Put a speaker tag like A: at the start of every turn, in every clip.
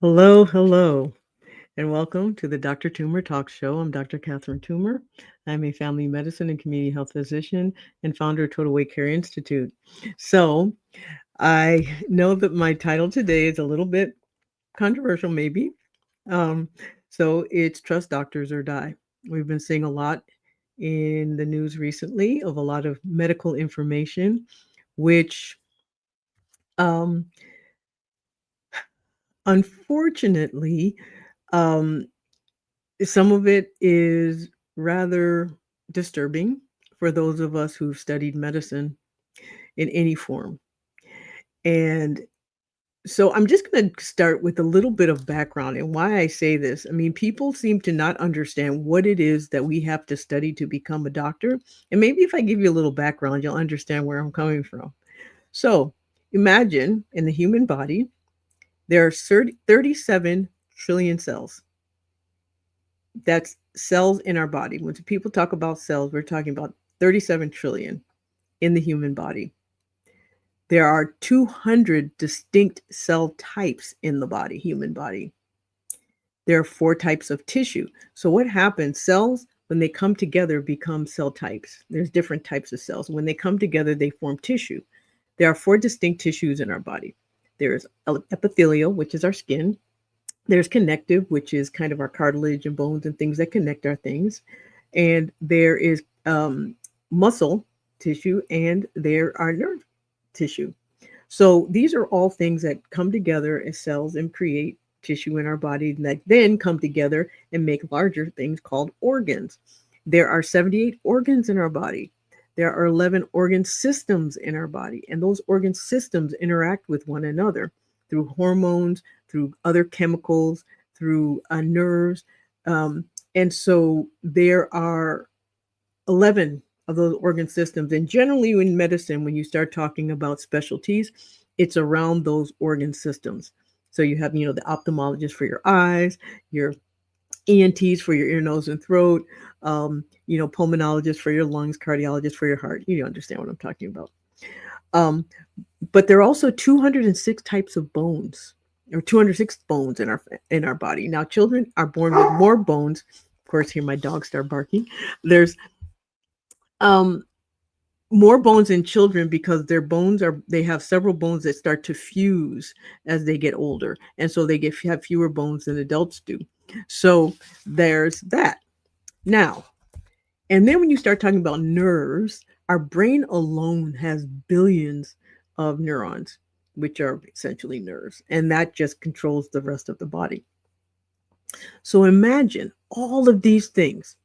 A: Hello, hello, and welcome to the Dr. Toomer Talk Show. I'm Dr. Catherine Toomer. I'm a family medicine and community health physician and founder of Total Weight Care Institute. So, I know that my title today is a little bit controversial, maybe. Um, so, it's Trust Doctors or Die. We've been seeing a lot in the news recently of a lot of medical information, which um, unfortunately, um, some of it is rather disturbing for those of us who've studied medicine in any form. And so I'm just going to start with a little bit of background and why I say this. I mean, people seem to not understand what it is that we have to study to become a doctor. And maybe if I give you a little background, you'll understand where I'm coming from. So imagine in the human body, there are 37 trillion cells. That's cells in our body. When people talk about cells, we're talking about 37 trillion in the human body. There are 200 distinct cell types in the body, human body. There are 4 types of tissue. So what happens? Cells, when they come together, become cell types. There's different types of cells. When they come together, they form tissue. There are 4 distinct tissues in our body. There's epithelial, which is our skin. There's connective, which is kind of our cartilage and bones and things that connect our things. And there is muscle tissue, and there are nerve tissue. So these are all things that come together as cells and create tissue in our body that then come together and make larger things called organs. There are 78 organs in our body. There are 11 organ systems in our body, and those organ systems interact with one another through hormones, through other chemicals, through nerves. And so there are 11 of those organ systems. And generally in medicine, when you start talking about specialties, it's around those organ systems. So you have, the ophthalmologist for your eyes, your ENTs for your ear, nose, and throat, pulmonologist for your lungs, cardiologist for your heart. You understand what I'm talking about. But there are also 206 types of bones, or 206 bones in our body. Now, children are born with more bones. Of course, here my dogs start barking. There's um, more bones in children because they have several bones that start to fuse as they get older, and so they have fewer bones than adults do. So there's that. Now, and then when you start talking about nerves, our brain alone has billions of neurons, which are essentially nerves, and that just controls the rest of the body. So imagine all of these things,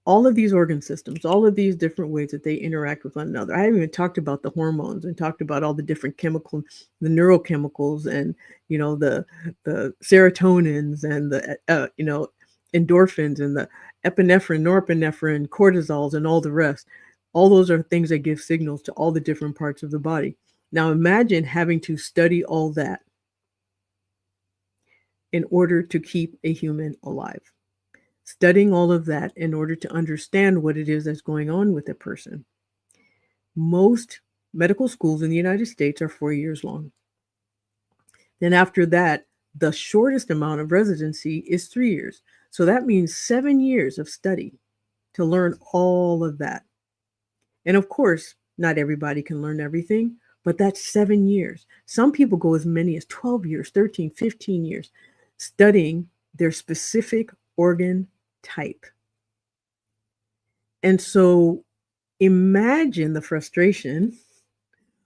A: all of these organ systems, all of these different ways that they interact with one another. I haven't even talked about the hormones and talked about all the different chemicals, the neurochemicals, and the serotonins and the endorphins and the epinephrine, norepinephrine, cortisols, and all the rest. All those are things that give signals to all the different parts of the body. Now imagine having to study all that in order to keep a human alive. Studying all of that in order to understand what it is that's going on with a person. Most medical schools in the United States are 4 years long. Then after that, the shortest amount of residency is 3 years. So that means 7 years of study to learn all of that. And of course, not everybody can learn everything, but that's 7 years. Some people go as many as 12 years, 13, 15 years studying their specific organ type. And so imagine the frustration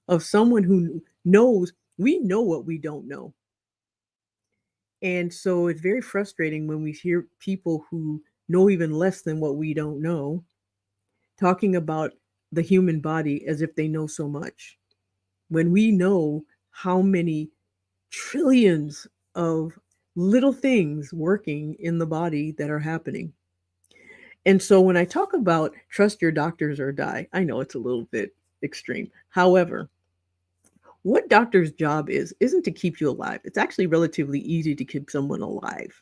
A: of someone who knows we know what we don't know. And so it's very frustrating when we hear people who know even less than what we don't know talking about the human body as if they know so much, when we know how many trillions of little things working in the body that are happening. And so when I talk about trust your doctors or die, I know it's a little bit extreme. However, what doctor's job isn't to keep you alive. It's actually relatively easy to keep someone alive.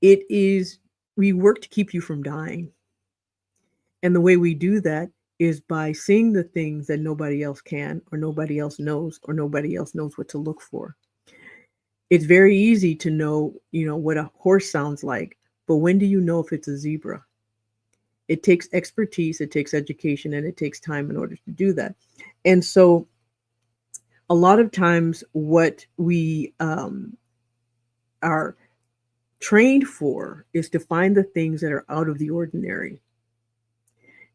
A: It is, we work to keep you from dying. And the way we do that is by seeing the things that nobody else can, or nobody else knows, or nobody else knows what to look for. It's very easy to know, what a horse sounds like, but when do you know if it's a zebra? It takes expertise, it takes education, and it takes time in order to do that. And so a lot of times what we are trained for is to find the things that are out of the ordinary.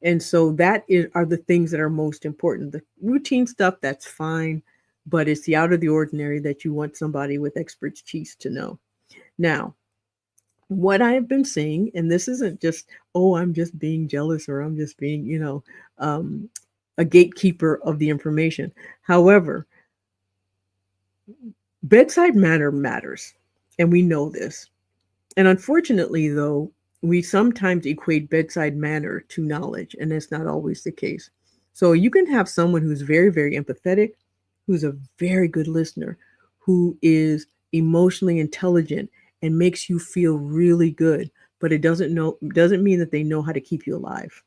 A: And so are the things that are most important. The routine stuff, that's fine, but it's the out of the ordinary that you want somebody with expertise to know. Now, what I have been seeing, and this isn't just, oh, I'm just being jealous or I'm just being, a gatekeeper of the information. However, bedside manner matters, and we know this. And unfortunately, though, we sometimes equate bedside manner to knowledge, and that's not always the case. So you can have someone who's very, very empathetic, who's a very good listener, who is emotionally intelligent and makes you feel really good, but it doesn't mean that they know how to keep you alive.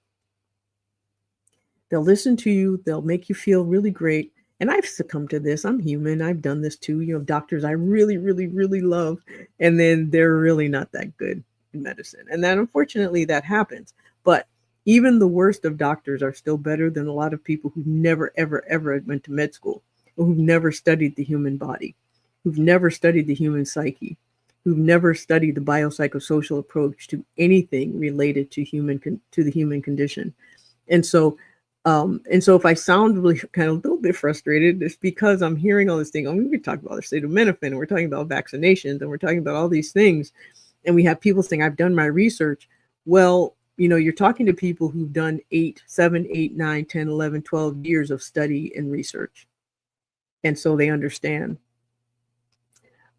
A: They'll listen to you, they'll make you feel really great. And I've succumbed to this. I'm human. I've done this too. Doctors I really, really, really love, and then they're really not that good in medicine. And then unfortunately that happens. But even the worst of doctors are still better than a lot of people who never, ever, ever went to med school, or who've never studied the human body, who've never studied the human psyche, who've never studied the biopsychosocial approach to anything related to the human condition. And so if I sound really kind of a little bit frustrated, it's because I'm hearing all this thing. We talk about acetaminophen, and we're talking about vaccinations, and we're talking about all these things. And we have people saying, I've done my research. Well, you're talking to people who've done 7, 8, 9, 10, 11, 12 years of study and research. And so they understand.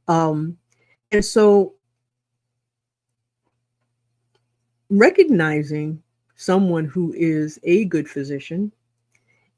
A: And so recognizing someone who is a good physician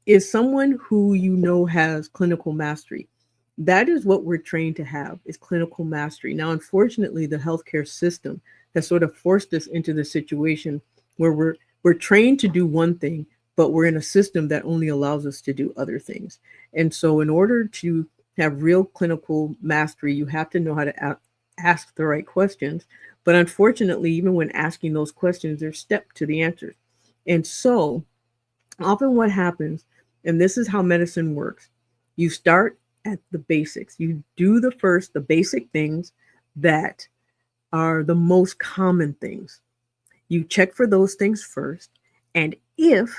A: is someone who has clinical mastery. That is what we're trained to have, is clinical mastery. Now, unfortunately, the healthcare system has sort of forced us into the situation where we're trained to do one thing, but we're in a system that only allows us to do other things. And so in order to have real clinical mastery, you have to know how to ask the right questions. But unfortunately, even when asking those questions, there's steps to the answers. And so often what happens, and this is how medicine works, you start at the basics. You do the basic things that are the most common things. You check for those things first. And if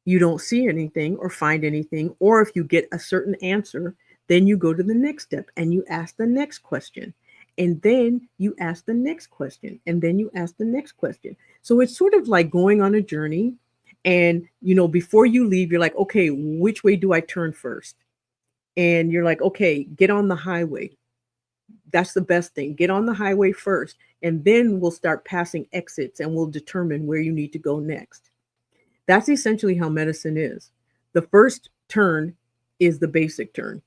A: you don't see anything or find anything, or if you get a certain answer, then you go to the next step and you ask the next question. And then you ask the next question, and then you ask the next question. So it's sort of like going on a journey. And, before you leave, you're like, okay, which way do I turn first? And you're like, okay, get on the highway. That's the best thing. Get on the highway first, and then we'll start passing exits and we'll determine where you need to go next. That's essentially how medicine is. The first turn is the basic turn.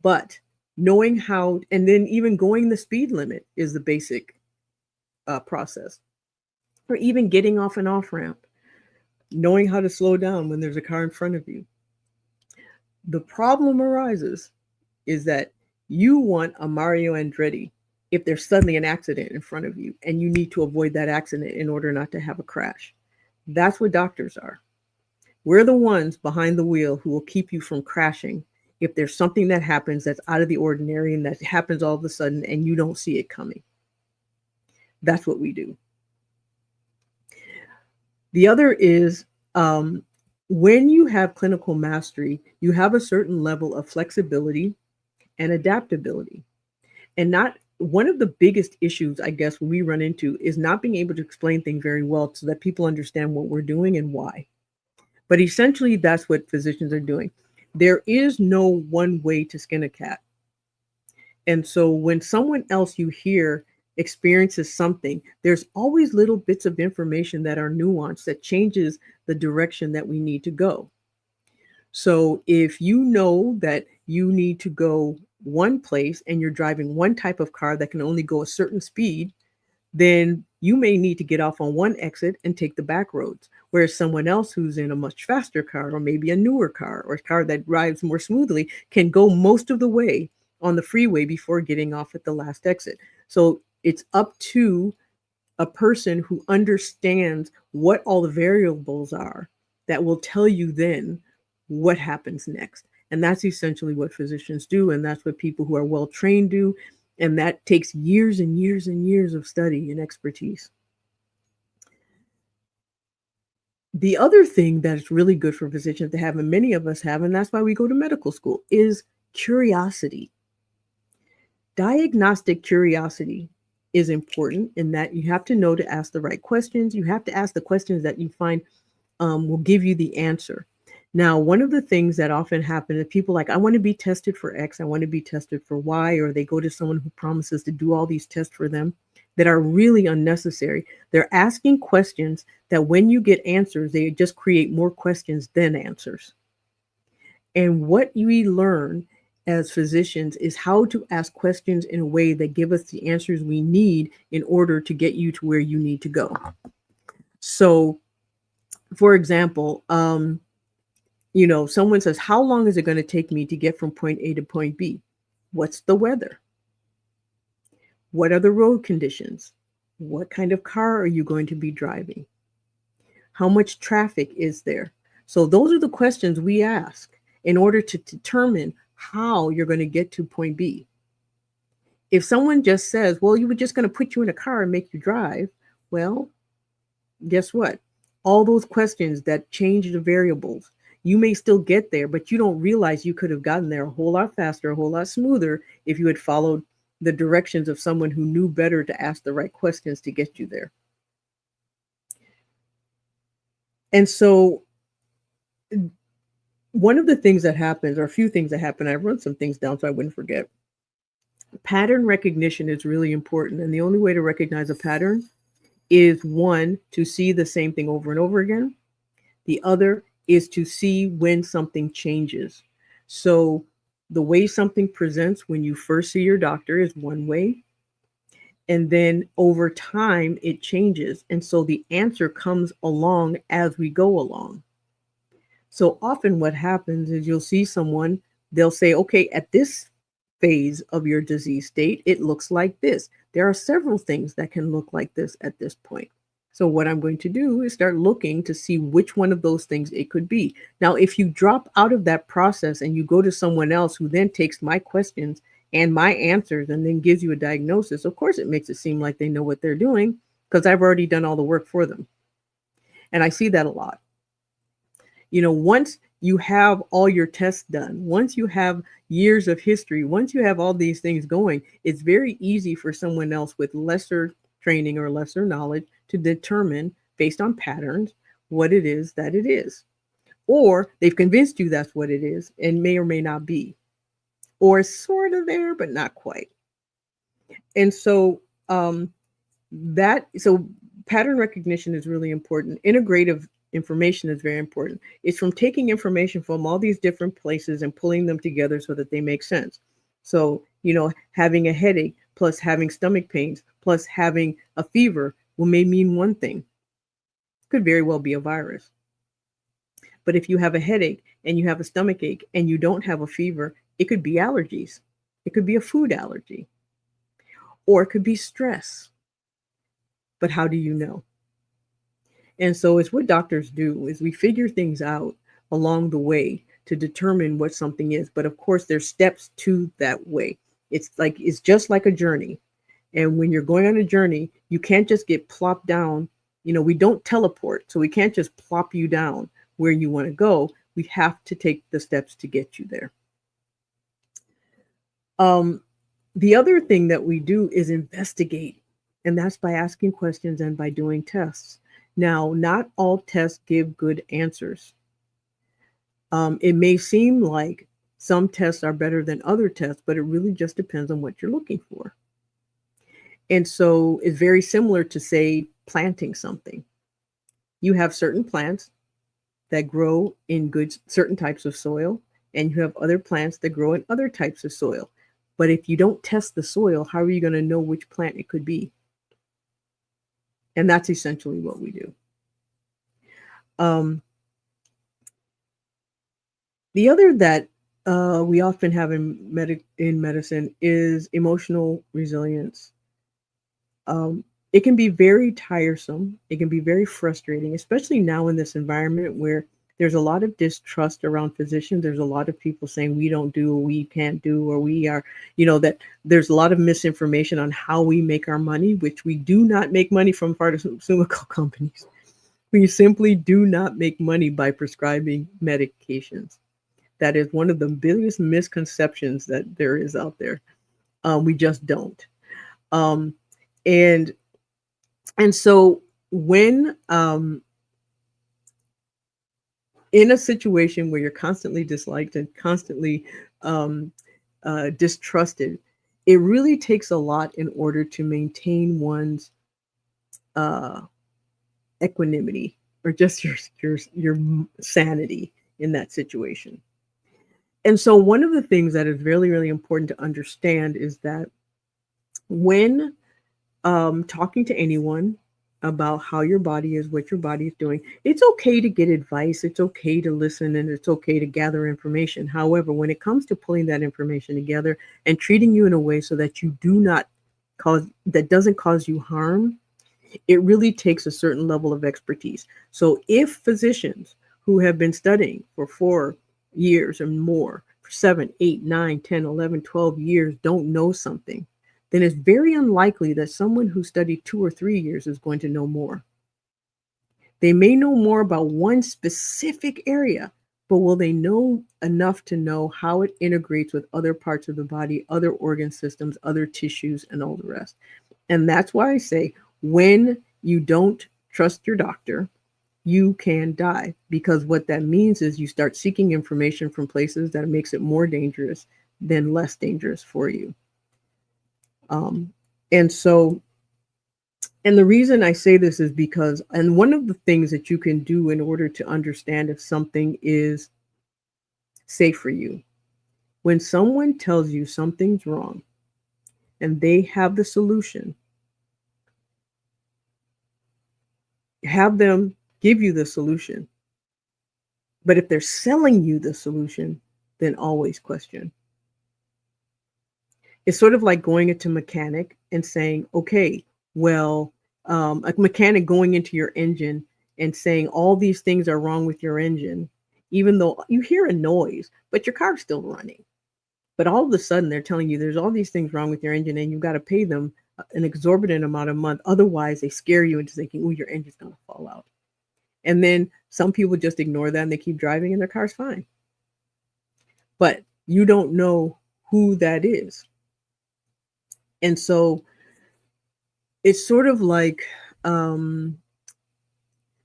A: But knowing how, and then even going the speed limit is the basic process. Or even getting off an off-ramp, knowing how to slow down when there's a car in front of you. The problem arises is that you want a Mario Andretti if there's suddenly an accident in front of you, and you need to avoid that accident in order not to have a crash. That's what doctors are. We're the ones behind the wheel who will keep you from crashing if there's something that happens that's out of the ordinary and that happens all of a sudden and you don't see it coming. That's what we do. The other is when you have clinical mastery, you have a certain level of flexibility and adaptability. And not one of the biggest issues, I guess, we run into is not being able to explain things very well so that people understand what we're doing and why. But essentially, that's what physicians are doing. There is no one way to skin a cat. And so when someone else you hear experiences something, there's always little bits of information that are nuanced that changes the direction that we need to go. So if you know that you need to go one place and you're driving one type of car that can only go a certain speed, then you may need to get off on one exit and take the back roads. Whereas someone else who's in a much faster car, or maybe a newer car, or a car that drives more smoothly, can go most of the way on the freeway before getting off at the last exit. So it's up to a person who understands what all the variables are that will tell you then what happens next. And that's essentially what physicians do. And that's what people who are well trained do. And that takes years and years and years of study and expertise. The other thing that is really good for physicians to have, and many of us have, and that's why we go to medical school, is curiosity. Diagnostic curiosity is important in that you have to know to ask the right questions. You have to ask the questions that you find will give you the answer. Now, one of the things that often happen is people like, I want to be tested for X, I want to be tested for Y, or they go to someone who promises to do all these tests for them that are really unnecessary. They're asking questions that when you get answers, they just create more questions than answers. And what we learn as physicians is how to ask questions in a way that give us the answers we need in order to get you to where you need to go. So, for example, someone says, how long is it going to take me to get from point A to point B? What's the weather? What are the road conditions? What kind of car are you going to be driving? How much traffic is there? So those are the questions we ask in order to determine how you're going to get to point B. If someone just says, well, you were just going to put you in a car and make you drive, well, guess what? All those questions that change the variables, you may still get there, but you don't realize you could have gotten there a whole lot faster, a whole lot smoother if you had followed the directions of someone who knew better to ask the right questions to get you there. And so one of the things that happens, or a few things that happen, I wrote some things down so I wouldn't forget. Pattern recognition is really important. And the only way to recognize a pattern is, one, to see the same thing over and over again. The other is to see when something changes. So the way something presents when you first see your doctor is one way. And then over time, it changes. And so the answer comes along as we go along. So often what happens is you'll see someone, they'll say, okay, at this phase of your disease state, it looks like this. There are several things that can look like this at this point. So what I'm going to do is start looking to see which one of those things it could be. Now, if you drop out of that process and you go to someone else who then takes my questions and my answers and then gives you a diagnosis, of course, it makes it seem like they know what they're doing because I've already done all the work for them. And I see that a lot. Once you have all your tests done, once you have years of history, once you have all these things going, it's very easy for someone else with lesser training or lesser knowledge to determine based on patterns what it is that it is. Or they've convinced you that's what it is and may or may not be. Or it's sort of there, but not quite. And so pattern recognition is really important. Integrative information is very important. It's from taking information from all these different places and pulling them together so that they make sense. So, having a headache plus having stomach pains plus having a fever may mean one thing. Could very well be a virus. But if you have a headache and you have a stomach ache and you don't have a fever, it could be allergies. It could be a food allergy. Or it could be stress. But how do you know? And so it's what doctors do is we figure things out along the way to determine what something is. But of course, there's steps to that way. It's just like a journey. And when you're going on a journey, you can't just get plopped down. We don't teleport, so we can't just plop you down where you want to go. We have to take the steps to get you there. The other thing that we do is investigate, and that's by asking questions and by doing tests. Now, not all tests give good answers. It may seem like some tests are better than other tests, but it really just depends on what you're looking for. And so it's very similar to, say, planting something. You have certain plants that grow in certain types of soil, and you have other plants that grow in other types of soil. But if you don't test the soil, how are you going to know which plant it could be? And that's essentially what we do. The other that we often have in medicine is emotional resilience. It can be very tiresome. It can be very frustrating, especially now in this environment where there's a lot of distrust around physicians. There's a lot of people saying we don't do, or we can't do, or we are, that there's a lot of misinformation on how we make our money, which we do not make money from pharmaceutical companies. We simply do not make money by prescribing medications. That is one of the biggest misconceptions that there is out there. We just don't. Um, and and so when in a situation where you're constantly disliked and constantly um, distrusted, it really takes a lot in order to maintain one's uh, equanimity or just your sanity in that situation. And so one of the things that is really, really important to understand is that when talking to anyone about how your body is, what your body is doing, it's okay to get advice, it's okay to listen, and it's okay to gather information. However, when it comes to pulling that information together and treating you in a way so that you do not cause, that doesn't cause you harm, it really takes a certain level of expertise. So if physicians who have been studying for 4 years or more, for 7, 8, 9, 10, 11, 12 years don't know something, then it's very unlikely that someone who studied 2 or 3 years is going to know more. They may know more about one specific area, but will they know enough to know how it integrates with other parts of the body, other organ systems, other tissues, and all the rest? And that's why I say when you don't trust your doctor, you can die, because what that means is you start seeking information from places that makes it more dangerous than less dangerous for you. Um, and so, and the reason I say this is because, and one of the things that you can do in order to understand if something is safe for you, when someone tells you something's wrong and they have the solution, have them give you the solution. But if they're selling you the solution, then always question. It's sort of like going into mechanic and saying, okay, well, a mechanic going into your engine and saying all these things are wrong with your engine, even though you hear a noise, but your car's still running. But all of a sudden, they're telling you there's all these things wrong with your engine and you've got to pay them an exorbitant amount a month. Otherwise, they scare you into thinking, oh, your engine's going to fall out. And then some people just ignore that and they keep driving and their car's fine. But you don't know who that is. And so it's sort of like being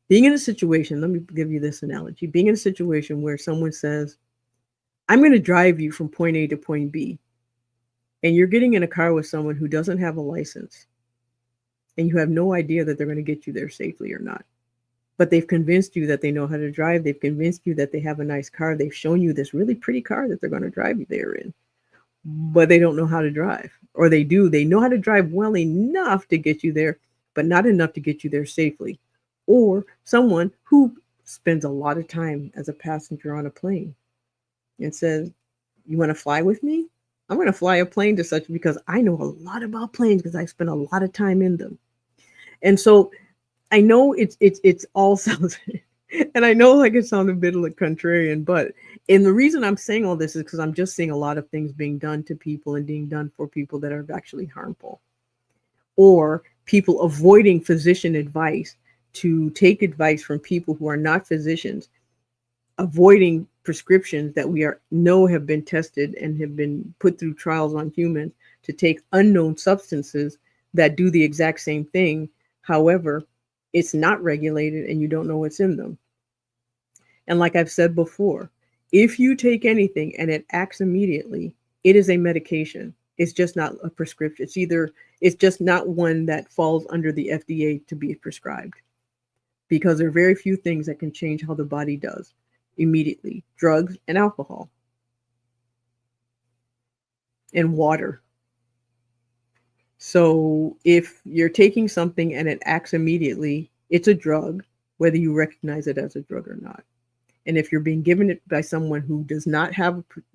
A: in a situation. Let me give you this analogy. Being in a situation where someone says, I'm going to drive you from point A to point B. And you're getting in a car with someone who doesn't have a license. And you have no idea that they're going to get you there safely or not. But they've convinced you that they know how to drive. They've convinced you that they have a nice car. They've shown you this really pretty car that they're going to drive you there in. But they don't know how to drive. Or they do. They know how to drive well enough to get you there, but not enough to get you there safely. Or someone who spends a lot of time as a passenger on a plane and says, you want to fly with me? I'm going to fly a plane to such, because I know a lot about planes because I spent a lot of time in them. And so I know it's all sounds, and I know like it sounds a bit like contrarian, but and the reason I'm saying all this is because I'm just seeing a lot of things being done to people and being done for people that are actually harmful, or people avoiding physician advice to take advice from people who are not physicians, avoiding prescriptions that we know have been tested and have been put through trials on humans to take unknown substances that do the exact same thing. However, it's not regulated and you don't know what's in them. And like I've said before, if you take anything and it acts immediately, it is a medication. It's just not a prescription. It's just not one that falls under the FDA to be prescribed, because there are very few things that can change how the body does immediately. Drugs and alcohol and water. So if you're taking something and it acts immediately, it's a drug, whether you recognize it as a drug or not. And if you're being given it by someone who does not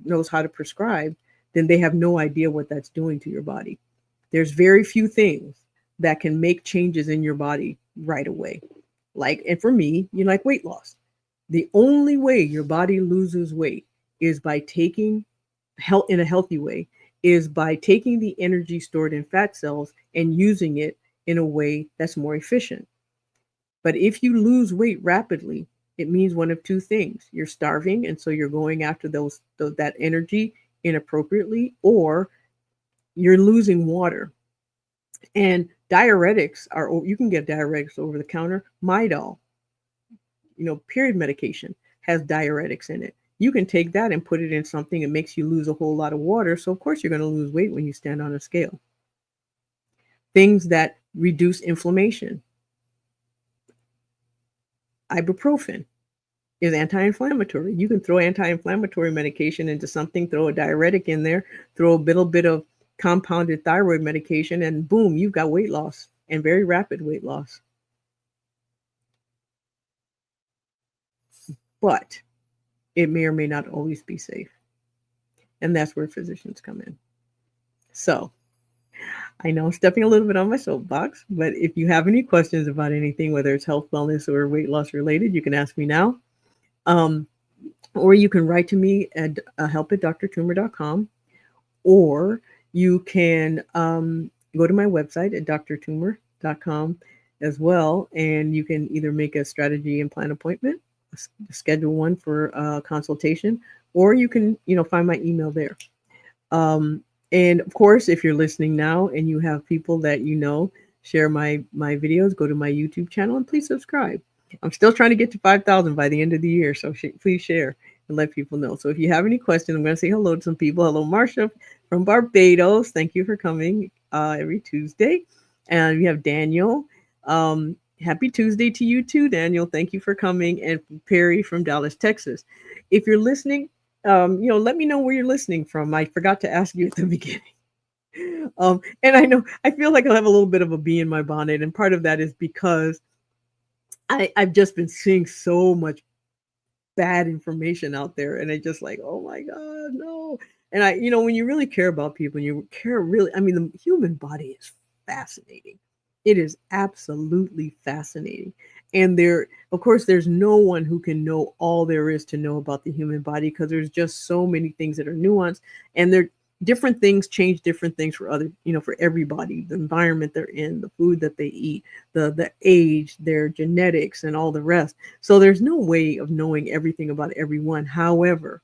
A: knows how to prescribe, then they have no idea what that's doing to your body. There's very few things that can make changes in your body right away. And for me, like weight loss. The only way your body loses weight is by taking health in a healthy way, is by taking the energy stored in fat cells and using it in a way that's more efficient. But if you lose weight rapidly, it means one of two things. You're starving, and so you're going after that energy inappropriately, or you're losing water. And diuretics you can get diuretics over the counter. Midol, period medication, has diuretics in it. You can take that and put it in something that makes you lose a whole lot of water. So of course you're going to lose weight when you stand on a scale. Things that reduce inflammation. Ibuprofen is anti-inflammatory. You can throw anti-inflammatory medication into something, throw a diuretic in there, throw a little bit of compounded thyroid medication, and boom, you've got weight loss, and very rapid weight loss. But it may or may not always be safe. And that's where physicians come in. So I know I'm stepping a little bit on my soapbox, but if you have any questions about anything, whether it's health, wellness, or weight loss related, you can ask me now. Or you can write to me at help@drtumor.com, or you can go to my website at drtumor.com as well, and you can either make a strategy and plan appointment, schedule one for a consultation, or you can, find my email there. And of course, if you're listening now and you have people that share my videos, go to my YouTube channel and please subscribe. I'm still trying to get to 5,000 by the end of the year, so please share and let people know. So if you have any questions, I'm going to say hello to some people. Hello, Marcia from Barbados. Thank you for coming every Tuesday. And we have Daniel. Happy Tuesday to you too, Daniel. Thank you for coming. And Perry from Dallas, Texas. If you're listening, let me know where you're listening from. I forgot to ask you at the beginning. And I feel like I'll have a little bit of a bee in my bonnet. And part of that is because I've just been seeing so much bad information out there. And I just like, oh my God, no. And when you really care about people, and you care really, the human body is fascinating. It is absolutely fascinating. And of course, there's no one who can know all there is to know about the human body, because there's just so many things that are nuanced, and different things change different things for for everybody, the environment they're in, the food that they eat, the age, their genetics, and all the rest. So there's no way of knowing everything about everyone. However,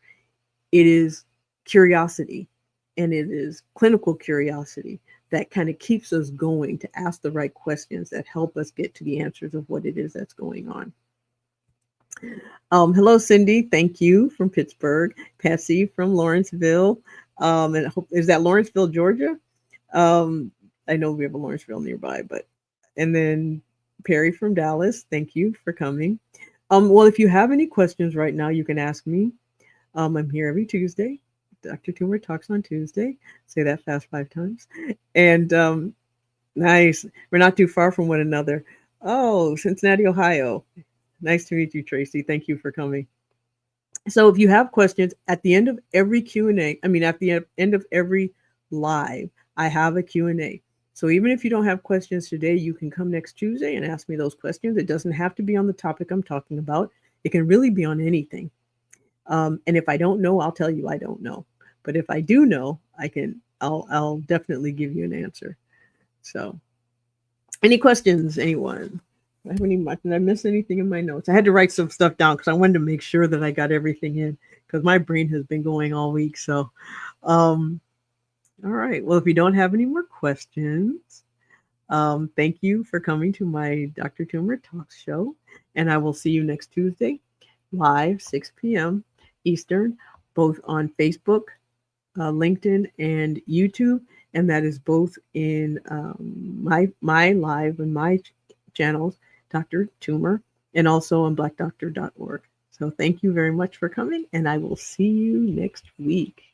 A: it is curiosity, and it is clinical curiosity that kind of keeps us going to ask the right questions that help us get to the answers of what it is that's going on. Hello, Cindy. Thank you from Pittsburgh. Patsy from Lawrenceville. And is that Lawrenceville, Georgia? I know we have a Lawrenceville nearby, and then Perry from Dallas. Thank you for coming. Well, if you have any questions right now, you can ask me. I'm here every Tuesday. Dr. Tumor talks on Tuesday. Say that fast 5 times. And nice. We're not too far from one another. Oh, Cincinnati, Ohio. Nice to meet you, Tracy. Thank you for coming. So if you have questions at the end of every Q&A, at the end of every live, I have a Q&A. So even if you don't have questions today, you can come next Tuesday and ask me those questions. It doesn't have to be on the topic I'm talking about. It can really be on anything. And if I don't know, I'll tell you I don't know. But if I do know, I'll definitely give you an answer. So any questions, anyone? Did I miss anything in my notes? I had to write some stuff down because I wanted to make sure that I got everything in, because my brain has been going all week. So, all right. Well, if you don't have any more questions, thank you for coming to my Dr. Tumor Talks show. And I will see you next Tuesday, live, 6 p.m. Eastern, both on Facebook, LinkedIn, and YouTube. And that is both in my live and my channels, Dr. Tumor, and also on blackdoctor.org. So thank you very much for coming, and I will see you next week.